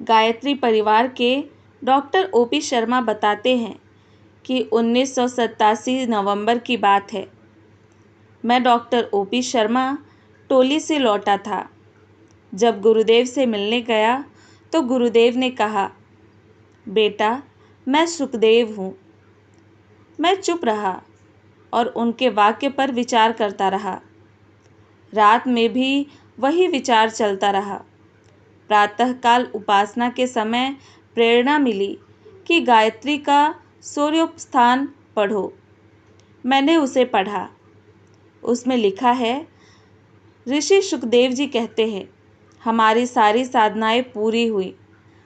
गायत्री परिवार के doctor OP Sharma बताते हैं कि 1987 नवंबर की बात है। मैं डॉक्टर ओपी शर्मा टोली से लौटा था। जब गुरुदेव से मिलने गया तो गुरुदेव ने कहा, बेटा मैं सुखदेव हूँ। मैं चुप रहा और उनके वाक्य पर विचार करता रहा। रात में भी वही विचार चलता रहा। प्रातःकाल उपासना के समय प्रेरणा मिली कि गायत्री का सूर्योपस्थान पढ़ो। मैंने उसे पढ़ा। उसमें लिखा है, ऋषि सुखदेव जी कहते हैं, हमारी सारी साधनाएं पूरी हुई।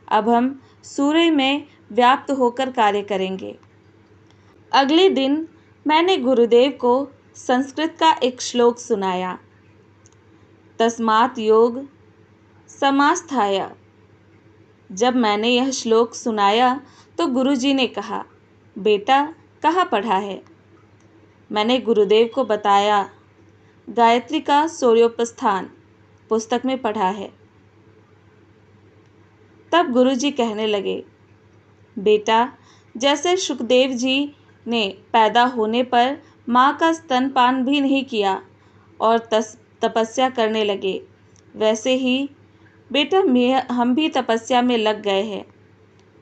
अब हम सूर्य में व्याप्त होकर कार्य करेंगे। अगले दिन मैंने गुरुदेव को संस्कृत का एक श्लोक सुनाया, तस्मात् योग समास्थाय। जब मैंने यह श्लोक सुनाया तो गुरुजी ने कहा, बेटा कहाँ पढ़ा है? मैंने गुरुदेव को बताया, गायत्री का सूर्योपस्थान पुस्तक में पढ़ा है। तब गुरुजी कहने लगे, बेटा जैसे सुखदेव जी ने पैदा होने पर माँ का स्तनपान भी नहीं किया और तपस्या करने लगे, वैसे ही बेटा हम भी तपस्या में लग गए हैं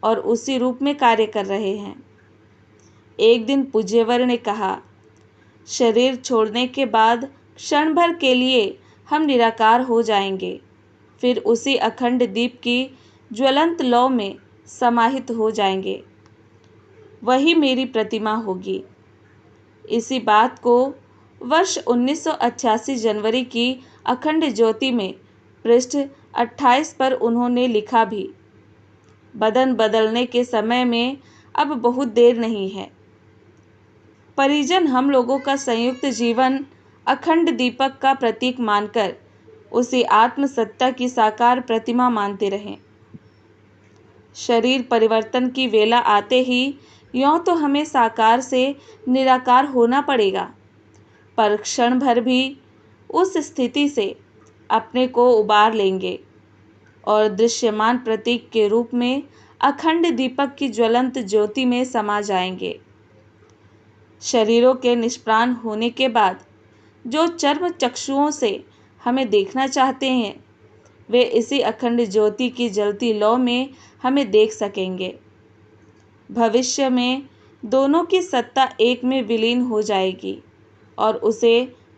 और उसी रूप में कार्य कर रहे हैं। एक दिन पूज्यवर ने कहा, शरीर छोड़ने के बाद क्षण भर के लिए हम निराकार हो जाएंगे, फिर उसी अखंड दीप की ज्वलंत लौ में समाहित हो जाएंगे। वही मेरी प्रतिमा होगी। इसी बात को वर्ष 1988 जनवरी की अखंड ज्योति में पृष्ठ 28 पर उन्होंने लिखा भी। बदन बदलने के समय में अब बहुत देर नहीं है। परिजन हम लोगों का संयुक्त जीवन अखंड दीपक का प्रतीक मानकर उसे आत्मसत्ता की साकार प्रतिमा मानते रहें। शरीर परिवर्तन की वेला आते ही यों तो हमें साकार से निराकार होना पड़ेगा, पर क्षण भर भी उस स्थिति से अपने को उबार लेंगे और दृश्यमान प्रतीक के रूप में अखंड दीपक की ज्वलंत ज्योति में समा जाएंगे। शरीरों के निष्प्राण होने के बाद जो चर्म चक्षुओं से हमें देखना चाहते हैं, वे इसी अखंड ज्योति की जलती लौ में हमें देख सकेंगे। भविष्य में दोनों की सत्ता एक में विलीन हो जाएगी और उसे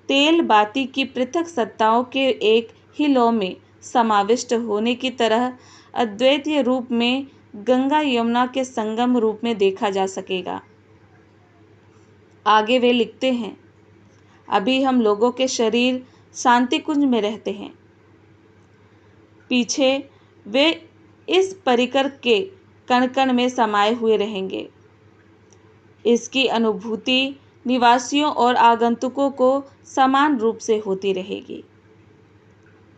तेल बाती की पृथक सत्ताओं के एक ही लौ में समाविष्ट होने की तरह अद्वैतीय रूप में गंगा यमुना के संगम रूप में देखा जा सकेगा। आगे वे लिखते हैं, अभी हम लोगों के शरीर शांति कुंज में रहते हैं। पीछे वे इस परिकर के कण कण में समाये हुए रहेंगे। इसकी अनुभूति निवासियों और आगंतुकों को समान रूप से होती रहेगी।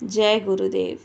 जय गुरुदेव।